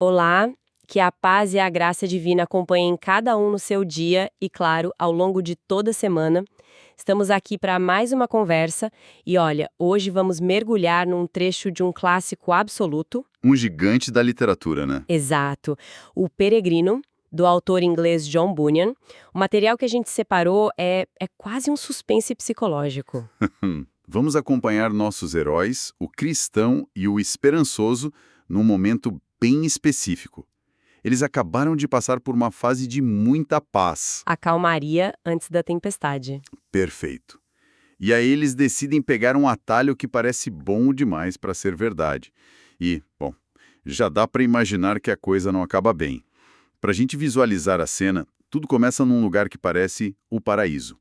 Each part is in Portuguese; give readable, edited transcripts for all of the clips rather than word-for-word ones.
Olá, que a paz e a graça divina acompanhem cada um no seu dia e, claro, ao longo de toda a semana. Estamos aqui para mais uma conversa e, olha, hoje vamos mergulhar num trecho de um clássico absoluto. Um gigante da literatura, né? Exato, O Peregrino, do autor inglês John Bunyan. O material que a gente separou é quase um suspense psicológico. Vamos acompanhar nossos heróis, o cristão e o esperançoso, num momento bem específico. Eles acabaram de passar por uma fase de muita paz. A calmaria antes da tempestade. Perfeito. E aí eles decidem pegar um atalho que parece bom demais para ser verdade. E, bom, já dá para imaginar que a coisa não acaba bem. Para a gente visualizar a cena, tudo começa num lugar que parece o paraíso.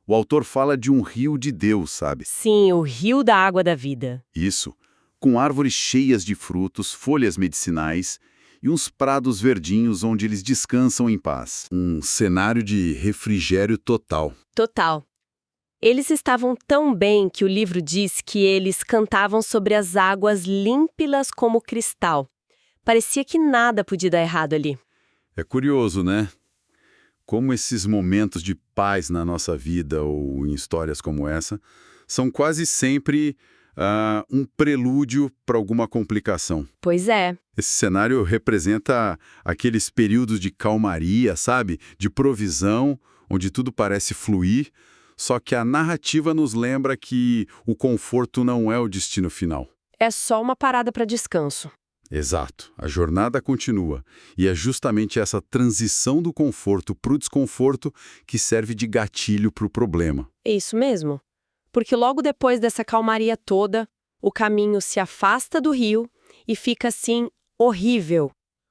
O autor fala de um rio de Deus, sabe? Sim, o rio da água da vida. Isso, com árvores cheias de frutos, folhas medicinais e uns prados verdinhos onde eles descansam em paz. Um cenário de refrigério total. Total. Eles estavam tão bem que o livro diz que eles cantavam sobre as águas límpidas como cristal. Parecia que nada podia dar errado ali. É curioso, né? Como esses momentos de paz na nossa vida ou em histórias como essa são quase sempre um prelúdio para alguma complicação. Pois é. Esse cenário representa aqueles períodos de calmaria, sabe? De provisão, onde tudo parece fluir, só que a narrativa nos lembra que o conforto não é o destino final. É só uma parada para descanso. Exato. A jornada continua. E é justamente essa transição do conforto para o desconforto que serve de gatilho para o problema. É isso mesmo. Porque logo depois dessa calmaria toda, o caminho se afasta do rio e fica assim horrível.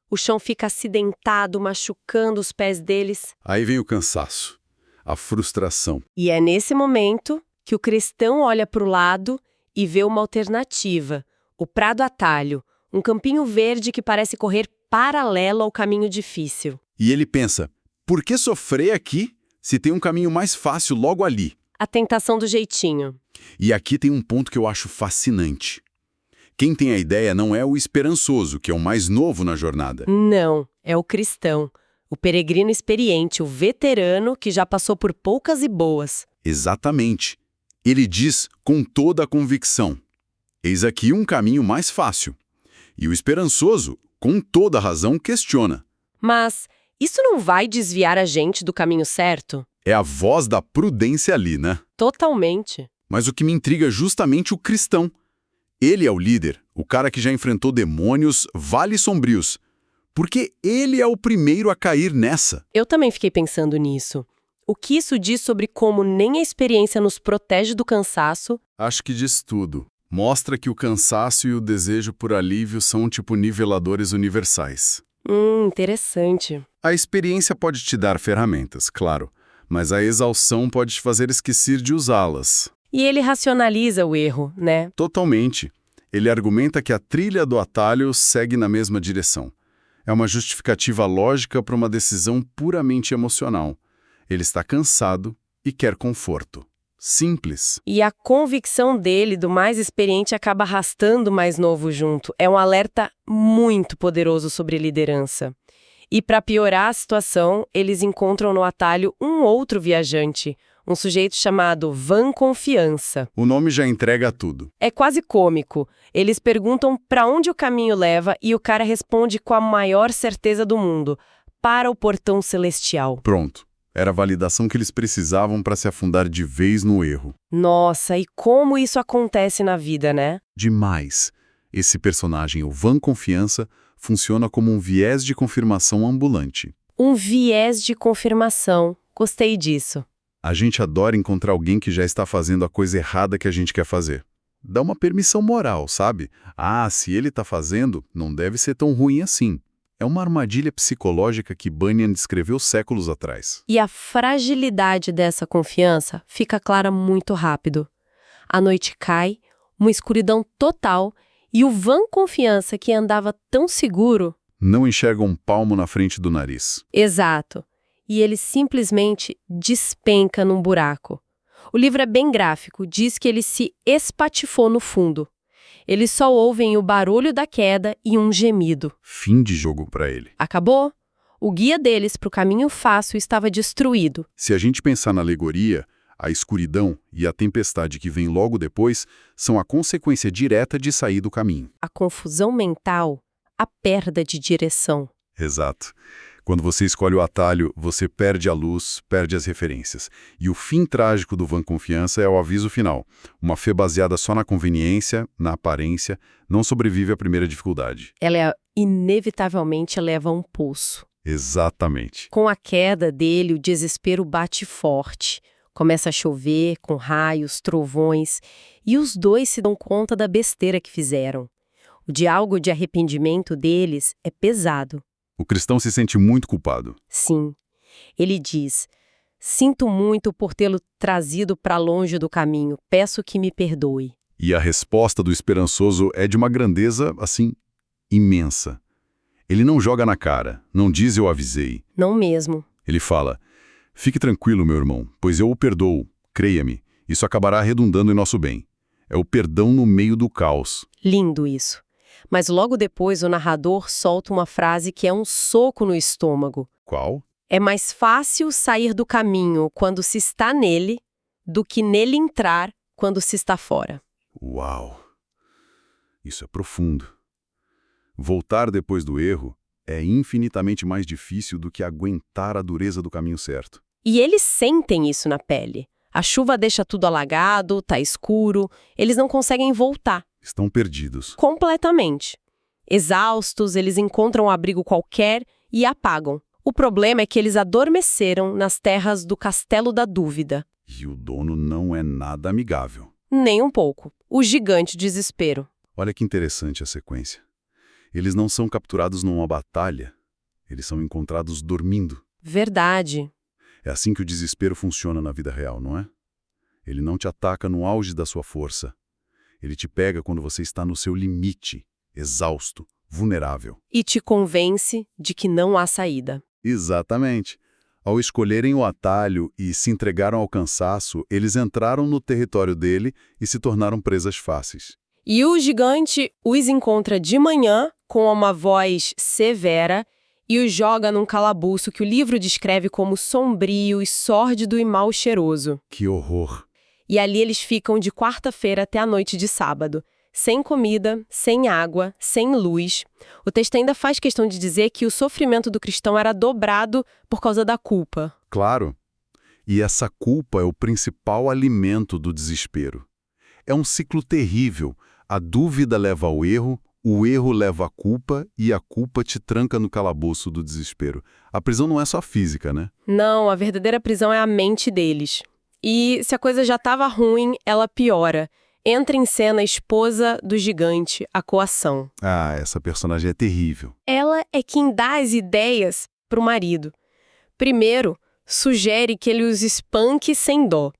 O chão fica acidentado, machucando os pés deles. Aí vem o cansaço, a frustração. E é nesse momento que o cristão olha para o lado e vê uma alternativa, o Prado Atalho, um campinho verde que parece correr paralelo ao caminho difícil. E ele pensa, por que sofrer aqui se tem um caminho mais fácil logo ali? A tentação do jeitinho. E aqui tem um ponto que eu acho fascinante. Quem tem a ideia não é o esperançoso, que é o mais novo na jornada. Não, é o cristão, o peregrino experiente, o veterano que já passou por poucas e boas. Exatamente. Ele diz com toda a convicção, eis aqui um caminho mais fácil. E o esperançoso, com toda a razão, questiona. Mas isso não vai desviar a gente do caminho certo? É a voz da prudência ali, né? Totalmente. Mas o que me intriga é justamente o cristão. Ele é o líder, o cara que já enfrentou demônios, vales sombrios. Porque ele é o primeiro a cair nessa. Eu também fiquei pensando nisso. O que isso diz sobre como nem a experiência nos protege do cansaço? Acho que diz tudo. Mostra que o cansaço e o desejo por alívio são tipo niveladores universais. Interessante. A experiência pode te dar ferramentas, claro, mas a exaustão pode te fazer esquecer de usá-las. E ele racionaliza o erro, né? Totalmente. Ele argumenta que a trilha do atalho segue na mesma direção. É uma justificativa lógica para uma decisão puramente emocional. Ele está cansado e quer conforto. Simples. E a convicção dele, do mais experiente, acaba arrastando o mais novo junto. É um alerta muito poderoso sobre liderança. E para piorar a situação, eles encontram no atalho um outro viajante, um sujeito chamado Van Confiança. O nome já entrega tudo. É quase cômico. Eles perguntam para onde o caminho leva e o cara responde com a maior certeza do mundo: para o portão celestial. Pronto. Era a validação que eles precisavam para se afundar de vez no erro. Nossa, e como isso acontece na vida, né? Demais. Esse personagem, o Van Confiança, funciona como um viés de confirmação ambulante. Um viés de confirmação. Gostei disso. A gente adora encontrar alguém que já está fazendo a coisa errada que a gente quer fazer. Dá uma permissão moral, sabe? Ah, se ele está fazendo, não deve ser tão ruim assim. É uma armadilha psicológica que Bunyan descreveu séculos atrás. E a fragilidade dessa confiança fica clara muito rápido. A noite cai, uma escuridão total, e o Van Confiança, que andava tão seguro... Não enxerga um palmo na frente do nariz. Exato. E ele simplesmente despenca num buraco. O livro é bem gráfico, diz que ele se espatifou no fundo. Eles só ouvem o barulho da queda e um gemido. Fim de jogo para ele. Acabou? O guia deles para o caminho fácil estava destruído. Se a gente pensar na alegoria, a escuridão e a tempestade que vem logo depois são a consequência direta de sair do caminho. A confusão mental, a perda de direção. Exato. Quando você escolhe o atalho, você perde a luz, perde as referências. E o fim trágico do Vã Confiança é o aviso final. Uma fé baseada só na conveniência, na aparência, não sobrevive à primeira dificuldade. Ela inevitavelmente leva a um poço. Exatamente. Com a queda dele, o desespero bate forte. Começa a chover, com raios, trovões, e os dois se dão conta da besteira que fizeram. O diálogo de arrependimento deles é pesado. O cristão se sente muito culpado. Sim. Ele diz: sinto muito por tê-lo trazido para longe do caminho, peço que me perdoe. E a resposta do esperançoso é de uma grandeza, assim, imensa. Ele não joga na cara, não diz eu avisei. Não mesmo. Ele fala: fique tranquilo, meu irmão, pois eu o perdoo, creia-me, isso acabará redundando em nosso bem. É o perdão no meio do caos. Lindo isso. Mas logo depois o narrador solta uma frase que é um soco no estômago. Qual? É mais fácil sair do caminho quando se está nele do que nele entrar quando se está fora. Uau! Isso é profundo. Voltar depois do erro é infinitamente mais difícil do que aguentar a dureza do caminho certo. E eles sentem isso na pele. A chuva deixa tudo alagado, tá escuro, eles não conseguem voltar. Estão perdidos. Completamente. Exaustos, eles encontram um abrigo qualquer e apagam. O problema é que eles adormeceram nas terras do Castelo da Dúvida. E o dono não é nada amigável. Nem um pouco. O gigante desespero. Olha que interessante a sequência. Eles não são capturados numa batalha, eles são encontrados dormindo. Verdade. É assim que o desespero funciona na vida real, não é? Ele não te ataca no auge da sua força. Ele te pega quando você está no seu limite, exausto, vulnerável. E te convence de que não há saída. Exatamente. Ao escolherem o atalho e se entregaram ao cansaço, eles entraram no território dele e se tornaram presas fáceis. E o gigante os encontra de manhã com uma voz severa e os joga num calabouço que o livro descreve como sombrio e sórdido e mal cheiroso. Que horror! E ali eles ficam de quarta-feira até a noite de sábado, sem comida, sem água, sem luz. O texto ainda faz questão de dizer que o sofrimento do cristão era dobrado por causa da culpa. Claro. E essa culpa é o principal alimento do desespero. É um ciclo terrível. A dúvida leva ao erro, o erro leva à culpa e a culpa te tranca no calabouço do desespero. A prisão não é só física, né? Não, a verdadeira prisão é a mente deles. E se a coisa já estava ruim, ela piora. Entra em cena a esposa do gigante, a Coação. Ah, essa personagem é terrível. Ela é quem dá as ideias para o marido. Primeiro, sugere que ele os espanque sem dó.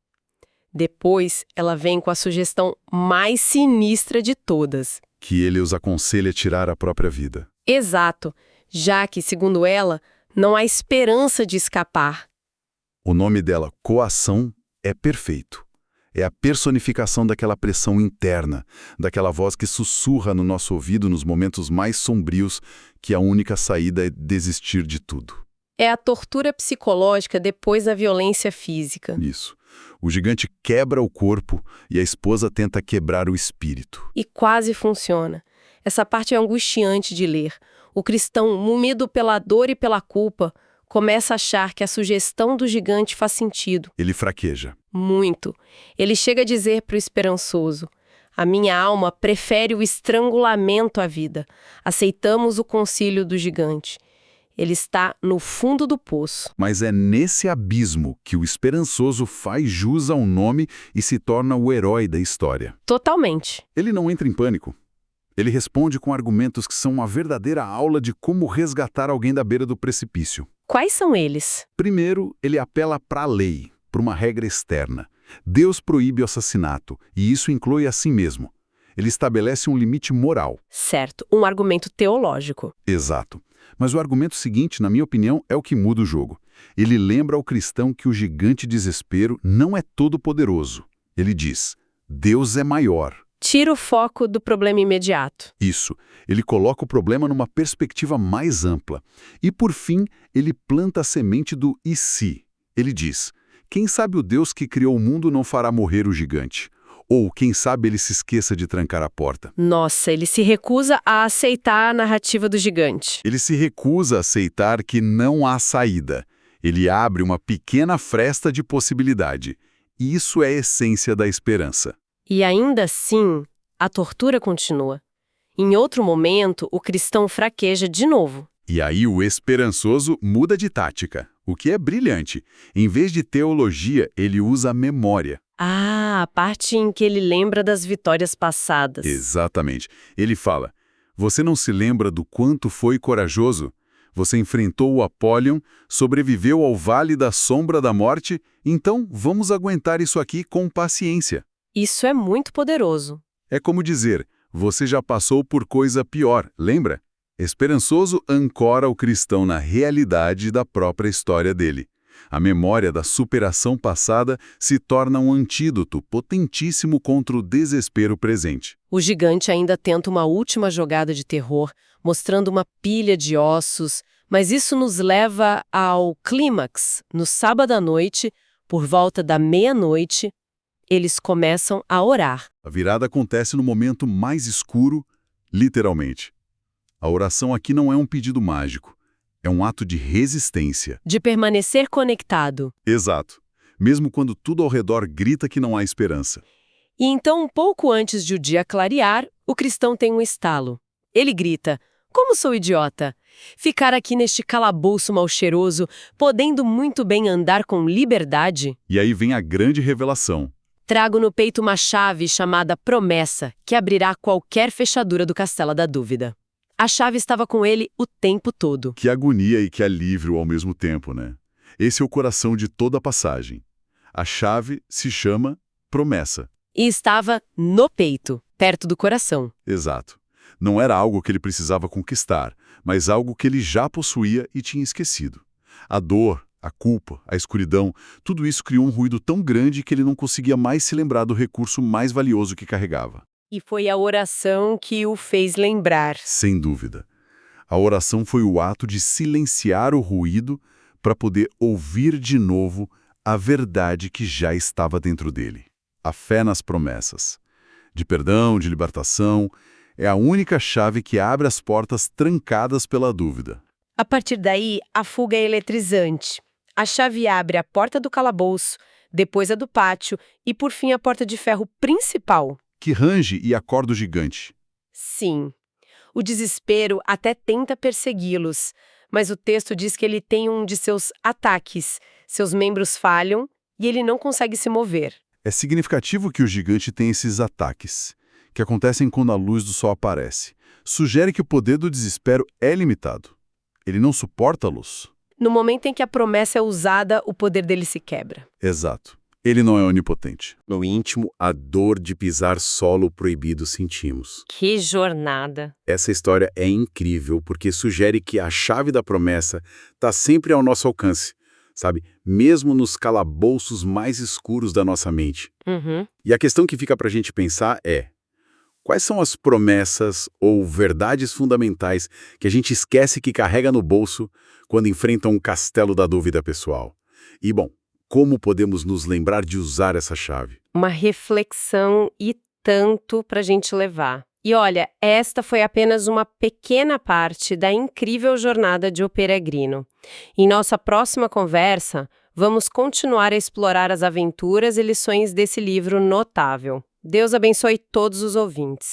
Depois, ela vem com a sugestão mais sinistra de todas. Que ele os aconselha a tirar a própria vida. Exato, já que, segundo ela, não há esperança de escapar. O nome dela, Coação, é perfeito. É a personificação daquela pressão interna, daquela voz que sussurra no nosso ouvido nos momentos mais sombrios que a única saída é desistir de tudo. É a tortura psicológica depois da violência física. Isso. O gigante quebra o corpo e a esposa tenta quebrar o espírito. E quase funciona. Essa parte é angustiante de ler. O cristão, movido pela dor e pela culpa, começa a achar que a sugestão do gigante faz sentido. Ele fraqueja. Muito. Ele chega a dizer para o esperançoso: a minha alma prefere o estrangulamento à vida. Aceitamos o concílio do gigante. Ele está no fundo do poço. Mas é nesse abismo que o esperançoso faz jus ao nome e se torna o herói da história. Totalmente. Ele não entra em pânico. Ele responde com argumentos que são uma verdadeira aula de como resgatar alguém da beira do precipício. Quais são eles? Primeiro, ele apela para a lei, para uma regra externa. Deus proíbe o assassinato, e isso inclui a si mesmo. Ele estabelece um limite moral. Certo, um argumento teológico. Exato. Mas o argumento seguinte, na minha opinião, é o que muda o jogo. Ele lembra ao cristão que o gigante desespero não é todo-poderoso. Ele diz: Deus é maior. tira o foco do problema imediato. Isso. Ele coloca o problema numa perspectiva mais ampla. E, por fim, ele planta a semente do e se. Ele diz, quem sabe o Deus que criou o mundo não fará morrer o gigante? Ou, quem sabe, ele se esqueça de trancar a porta? Nossa, ele se recusa a aceitar a narrativa do gigante. Ele se recusa a aceitar que não há saída. Ele abre uma pequena fresta de possibilidade. E isso é a essência da esperança. E ainda assim, a tortura continua. Em outro momento, o cristão fraqueja de novo. E aí o esperançoso muda de tática, o que é brilhante. Em vez de teologia, ele usa a memória. Ah, a parte em que ele lembra das vitórias passadas. Exatamente. Ele fala, você não se lembra do quanto foi corajoso? Você enfrentou o Apollyon, sobreviveu ao vale da sombra da morte, então vamos aguentar isso aqui com paciência. Isso é muito poderoso. É como dizer, você já passou por coisa pior, lembra? Esperançoso ancora o cristão na realidade da própria história dele. A memória da superação passada se torna um antídoto potentíssimo contra o desespero presente. O gigante ainda tenta uma última jogada de terror, mostrando uma pilha de ossos, mas isso nos leva ao clímax. No sábado à noite, por volta da meia-noite, eles começam a orar. A virada acontece no momento mais escuro, literalmente. A oração aqui não é um pedido mágico, é um ato de resistência. De permanecer conectado. Exato. Mesmo quando tudo ao redor grita que não há esperança. E então, um pouco antes de o dia clarear, o cristão tem um estalo. Ele grita, como sou idiota! Ficar aqui neste calabouço mal cheiroso, podendo muito bem andar com liberdade? E aí vem a grande revelação. Trago no peito uma chave chamada promessa, que abrirá qualquer fechadura do castelo da dúvida. A chave estava com ele o tempo todo. Que agonia e que alívio ao mesmo tempo, né? Esse é o coração de toda a passagem. A chave se chama promessa. E estava no peito, perto do coração. Exato. Não era algo que ele precisava conquistar, mas algo que ele já possuía e tinha esquecido. A dor, a culpa, a escuridão, tudo isso criou um ruído tão grande que ele não conseguia mais se lembrar do recurso mais valioso que carregava. E foi a oração que o fez lembrar. Sem dúvida. A oração foi o ato de silenciar o ruído para poder ouvir de novo a verdade que já estava dentro dele. A fé nas promessas. De perdão, de libertação, é a única chave que abre as portas trancadas pela dúvida. A partir daí, a fuga é eletrizante. A chave abre a porta do calabouço, depois a do pátio e, por fim, a porta de ferro principal. Que range e acorda o gigante. Sim. O desespero até tenta persegui-los, mas o texto diz que ele tem um de seus ataques. Seus membros falham e ele não consegue se mover. É significativo que o gigante tenha esses ataques, que acontecem quando a luz do sol aparece. Sugere que o poder do desespero é limitado. Ele não suporta a luz. No momento em que a promessa é usada, o poder dele se quebra. Exato. Ele não é onipotente. No íntimo, a dor de pisar solo proibido sentimos. Que jornada! Essa história é incrível porque sugere que a chave da promessa está sempre ao nosso alcance, sabe? Mesmo nos calabouços mais escuros da nossa mente. E a questão que fica para a gente pensar é: quais são as promessas ou verdades fundamentais que a gente esquece que carrega no bolso quando enfrenta um castelo da dúvida pessoal? E, bom, como podemos nos lembrar de usar essa chave? Uma reflexão e tanto para a gente levar. E olha, esta foi apenas uma pequena parte da incrível jornada de O Peregrino. Em nossa próxima conversa, vamos continuar a explorar as aventuras e lições desse livro notável. Deus abençoe todos os ouvintes.